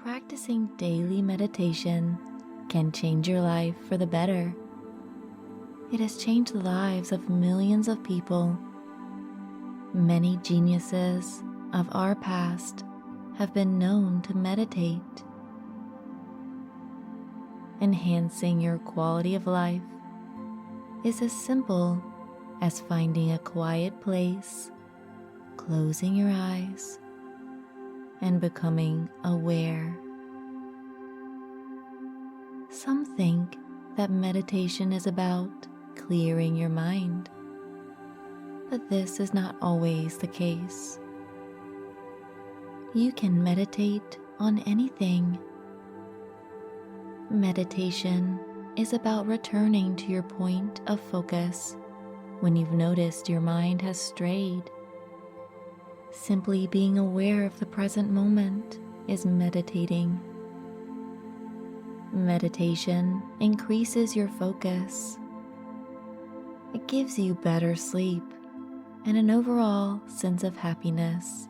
Practicing daily meditation can change your life for the better. It has changed the lives of millions of people. Many geniuses of our past have been known to meditate. Enhancing your quality of life is as simple as finding a quiet place, closing your eyes, and becoming aware. Some think that meditation is about clearing your mind, but this is not always the case. You can meditate on anything. Meditation is about returning to your point of focus when you've noticed your mind has strayed. Simply being aware of the present moment is meditating. Meditation increases your focus. It gives you better sleep and an overall sense of happiness.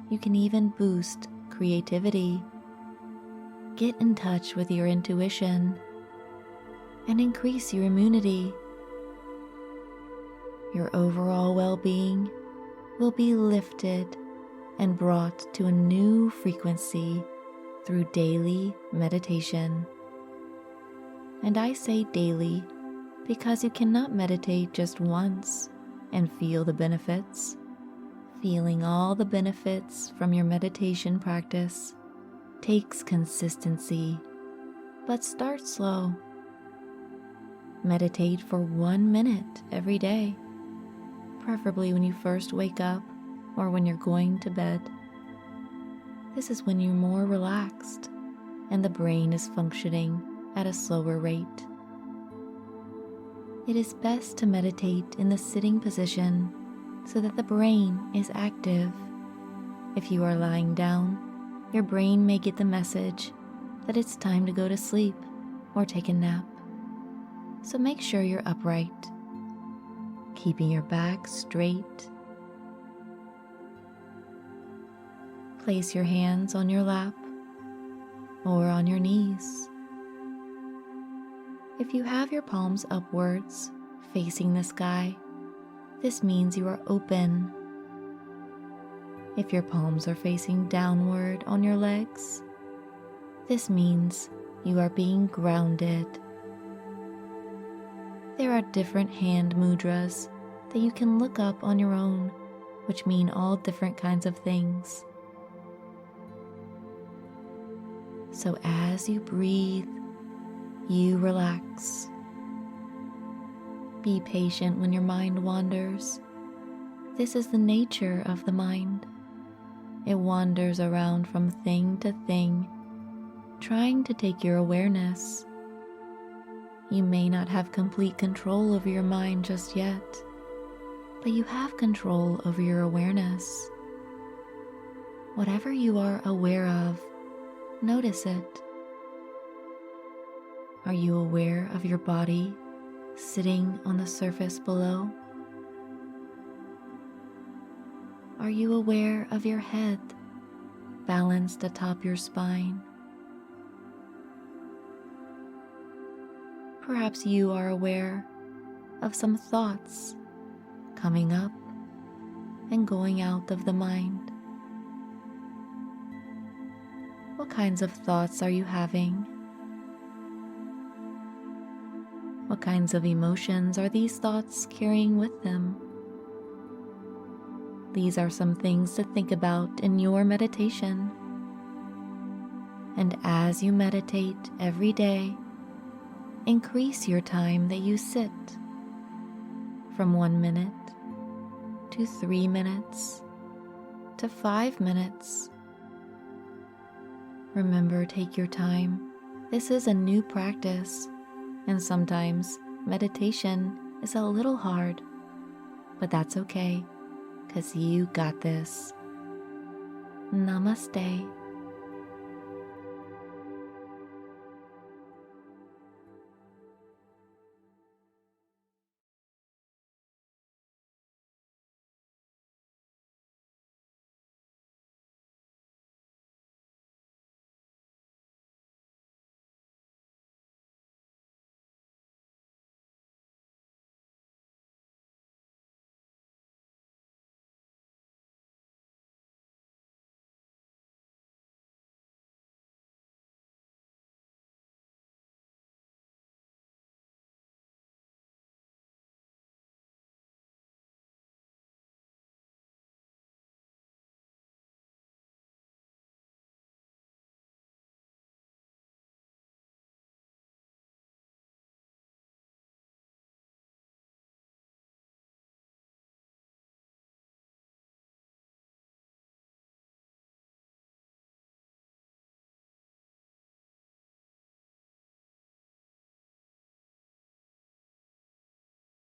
You can even boost creativity, get in touch with your intuition, and increase your immunity. Your overall well-being will be lifted and brought to a new frequency through daily meditation. And I say daily because you cannot meditate just once and feel the benefits. Feeling all the benefits from your meditation practice takes consistency, but start slow. Meditate for 1 minute every day, preferably when you first wake up or when you're going to bed. This is when you're more relaxed and the brain is functioning at a slower rate. It is best to meditate in the sitting position so that the brain is active. If you are lying down, your brain may get the message that it's time to go to sleep or take a nap. So make sure you're upright, keeping your back straight. Place your hands on your lap or on your knees. If you have your palms upwards, facing the sky, this means you are open. If your palms are facing downward on your legs, this means you are being grounded. There are different hand mudras that you can look up on your own, which mean all different kinds of things. So as you breathe, you relax. Be patient when your mind wanders. This is the nature of the mind. It wanders around from thing to thing, trying to take your awareness. You may not have complete control over your mind just yet, but you have control over your awareness. Whatever you are aware of, notice it. Are you aware of your body sitting on the surface below? Are you aware of your head balanced atop your spine? Perhaps you are aware of some thoughts coming up and going out of the mind. What kinds of thoughts are you having? What kinds of emotions are these thoughts carrying with them? These are some things to think about in your meditation. And as you meditate every day, increase your time that you sit from 1 minute to 3 minutes to 5 minutes. Remember, take your time. This is a new practice, and sometimes meditation is a little hard, but that's okay, 'cause you got this. Namaste.